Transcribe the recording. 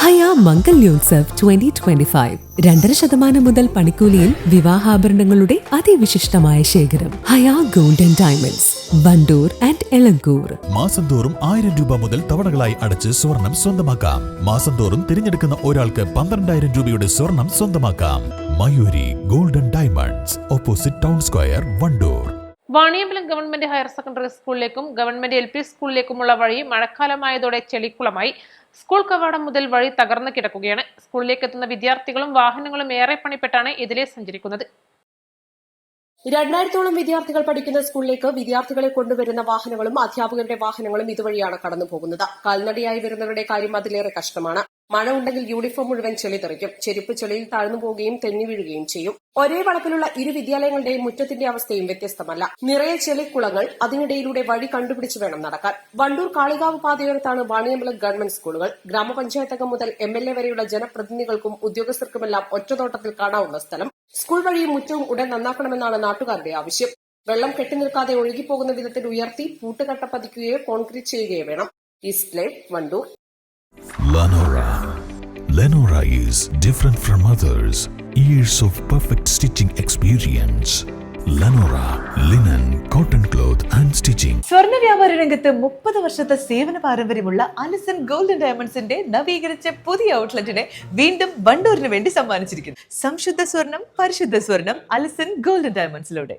ഹയ മംഗല്യോത്സവ് 2025 2.5% മുതൽ പണിക്കൂലിയിൽ വിവാഹാഭരണങ്ങളുടെ അതിവിശിഷ്ടമായ ശേഖരം. Haya gold and diamonds, Wandoor and Elankur. മാസം തോറും 1000 രൂപ മുതൽ തവണകളായി അടച്ച് സ്വർണം സ്വന്തമാക്കാം. മാസം തോറും തിരഞ്ഞെടുക്കുന്ന ഒരാൾക്ക് 12,000 രൂപയുടെ സ്വർണം സ്വന്തമാക്കാം. Mayuri golden diamonds, opposite town square, Wandoor. Vaniyambalam government higher secondary സ്കൂളിലേക്കും ഗവൺമെന്റ് LP സ്കൂളിലേക്കുമുള്ള വഴി മഴക്കാലമായതോടെ ചെളിക്കുളമായി. സ്കൂൾ കവാടം മുതൽ വഴി തകർന്നു കിടക്കുകയാണ്. സ്കൂളിലേക്ക് എത്തുന്ന വിദ്യാർത്ഥികളും വാഹനങ്ങളും ഏറെ പണിപ്പെട്ടാണ് ഇതിലെ സഞ്ചരിക്കുന്നത്. 2000-ഓളം വിദ്യാർത്ഥികൾ പഠിക്കുന്ന സ്കൂളിലേക്ക് വിദ്യാർത്ഥികളെ കൊണ്ടുവരുന്ന വാഹനങ്ങളും അധ്യാപകരുടെ വാഹനങ്ങളും ഇതുവഴിയാണ് കടന്നു പോകുന്നത്. കാൽനടയായി വരുന്നവരുടെ കാര്യം അതിലേറെ കഷ്ടമാണ്. മഴ ഉണ്ടെങ്കിൽ യൂണിഫോം മുഴുവൻ ചെളി തെറിക്കും. ചെരുപ്പ് ചെളിയിൽ താഴ്ന്നു പോവുകയും തെന്നി വീഴുകയും ചെയ്യും. ഒരേ വളപ്പിലുള്ള ഇരു വിദ്യാലയങ്ങളുടെയും മുറ്റത്തിന്റെ അവസ്ഥയും വ്യത്യസ്തമല്ല. നിറയെ ചെളിക്കുളങ്ങൾ, അതിനിടയിലൂടെ വഴി കണ്ടുപിടിച്ച് വേണം നടക്കാൻ. വണ്ടൂർ കാളികാവ് പാതയോരത്താണ് വാണിയമ്പലം ഗവൺമെന്റ് സ്കൂളുകൾ. ഗ്രാമപഞ്ചായത്ത് അംഗം മുതൽ MLA വരെയുള്ള ജനപ്രതിനിധികൾക്കും ഉദ്യോഗസ്ഥർക്കുമെല്ലാം ഒറ്റനോട്ടത്തിൽ കാണാവുന്ന സ്ഥലം. സ്കൂൾ വഴിയും മുറ്റവും ഉടൻ നന്നാക്കണമെന്നാണ് നാട്ടുകാരുടെ ആവശ്യം. വെള്ളം കെട്ടിനിൽക്കാതെ ഒഴുകിപ്പോകുന്ന വിധത്തിൽ ഉയർത്തി പൂട്ടുകട്ട പതിക്കുകയോ കോൺക്രീറ്റ് ചെയ്യുകയോ വേണം. East live, Wandoor. Lenora is different from others. Years of perfect stitching experience. Lenora linen, cotton cloth and stitching. സ്വർണ്ണ വ്യാപാര രംഗത്ത് 30 വർഷത്തെ സേവന പാരമ്പര്യമുള്ള അലിസൺ ഗോൾഡൻ ഡയമണ്ട്സിന്റെ നവീകരിച്ച പുതിയ ഔട്ട്ലെറ്റിനെ വീണ്ടും വണ്ടൂരിന് വേണ്ടി സമ്മാനിച്ചിരിക്കുന്നു. സംശുദ്ധ സ്വർണം, പരിശുദ്ധ സ്വർണം, അലിസൺ ഗോൾഡൻ ഡയമണ്ട്സിലൂടെ.